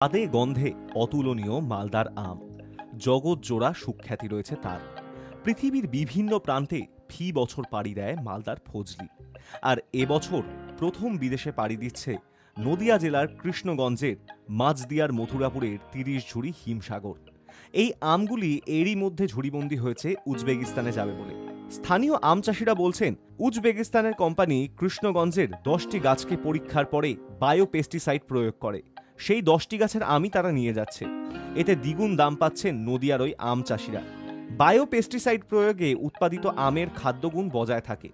স্বাদে গন্ধে অতুলনীয় মালদার আম, জগৎজোড়া সুখ্যাতি রয়েছে তার। পৃথিবীর বিভিন্ন প্রান্তে ফি বছর পাড়ি দেয় মালদার ফজলি। আর এবছর প্রথম বিদেশে পাড়ি দিচ্ছে নদিয়া জেলার কৃষ্ণগঞ্জের মাঝদিয়ার মথুরাপুরের ৩০ ঝুড়ি হিমসাগর। এই আমগুলি এরই মধ্যে ঝুড়িবন্দি হয়েছে উজবেকিস্তানে যাবে বলে। স্থানীয় আম চাষিরা বলছেন, উজবেকিস্তানের কোম্পানি কৃষ্ণগঞ্জের 10টি গাছকে পরীক্ষার পরে বায়োপেস্টিসাইড প্রয়োগ করে। সেই 10টি গাছের আমই তারা নিয়ে যাচ্ছে। এতে দ্বিগুণ দাম পাচ্ছেন নদিয়ার ওই আম চাষিরা। বায়োপেস্টিসাইড প্রয়োগে উৎপাদিত আমের খাদ্যগুণ বজায় থাকে,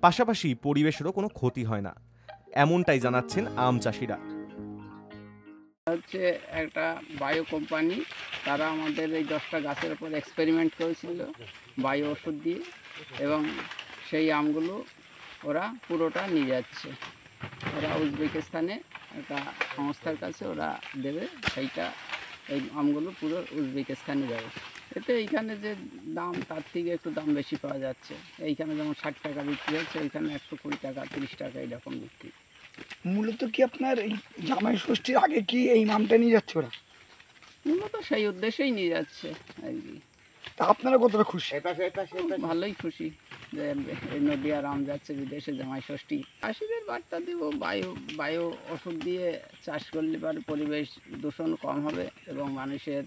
পাশাপাশি পরিবেশেরও কোনো ক্ষতি হয় না, এমনটাই জানাচ্ছেন আম চাষিরা। হচ্ছে একটা বায়ো কোম্পানি, তারা আমাদের এই 10টা গাছের উপর এক্সপেরিমেন্ট করেছিল বায়ো ওষুধ দিয়ে, এবং সেই আমগুলো ওরা পুরোটা নিয়ে যাচ্ছে। ওরা উজবেকিস্তানে একটা সংস্থার কাছে ওরা দেবে, সেইটা এই আমগুলো পুরো উজবেকিস্তানে যাবে। এতে এইখানে যে দাম তার থেকে একটু দাম বেশি পাওয়া যাচ্ছে। এইখানে যেমন 60 টাকা বিক্রি হচ্ছে, ওইখানে 120 টাকা 30 টাকা এরকম বিক্রি। মূলত কি আপনার এই জামাই ষষ্ঠীর আগে কি এই নামটা নিয়ে যাচ্ছে ওরা? মূলত সেই উদ্দেশ্যেই নিয়ে যাচ্ছে আর কি। তা আপনারা কতটা খুশি? ভালোই খুশি যে এই নদিয়ার আম যাচ্ছে বিদেশে জামাই ষষ্ঠী। চাষিদের বার্তা দিব, বায়ো ওষুধ দিয়ে চাষ করলে পরে পরিবেশ দূষণ কম হবে এবং মানুষের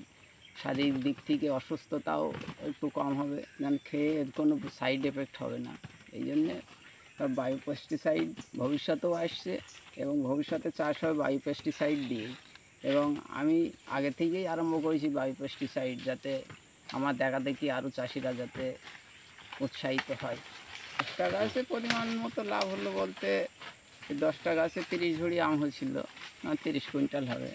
শারীরিক দিক থেকে অসুস্থতাও একটু কম হবে, যেন খেয়ে এর কোনো সাইড এফেক্ট হবে না। এই জন্যে বায়ো পেস্টিসাইড ভবিষ্যতেও আসছে এবং ভবিষ্যতে চাষ হবে বায়ো পেস্টিসাইড দিয়ে। এবং আমি আগে থেকেই আরম্ভ করেছি বায়ো পেস্টিসাইড, যাতে আমার দেখা দেখি আরও চাষিরা যাতে উৎসাহিত হয়। 10টা গাছে পরিমাণ মতো লাভ হলো বলতে, 10টা গাছে 30 ঝুড়ি আম হয়েছিল, 30 কুইন্টাল হবে।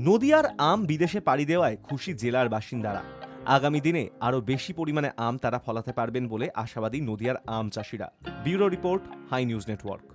নদিয়ার আম বিদেশে পাড়ি দেওয়ায় খুশি জেলার বাসিন্দারা। আগামী দিনে আরও বেশি পরিমাণে আম তারা ফলাতে পারবেন বলে আশাবাদী নদিয়ার আম চাষিরা। Bureau report, Hi News network.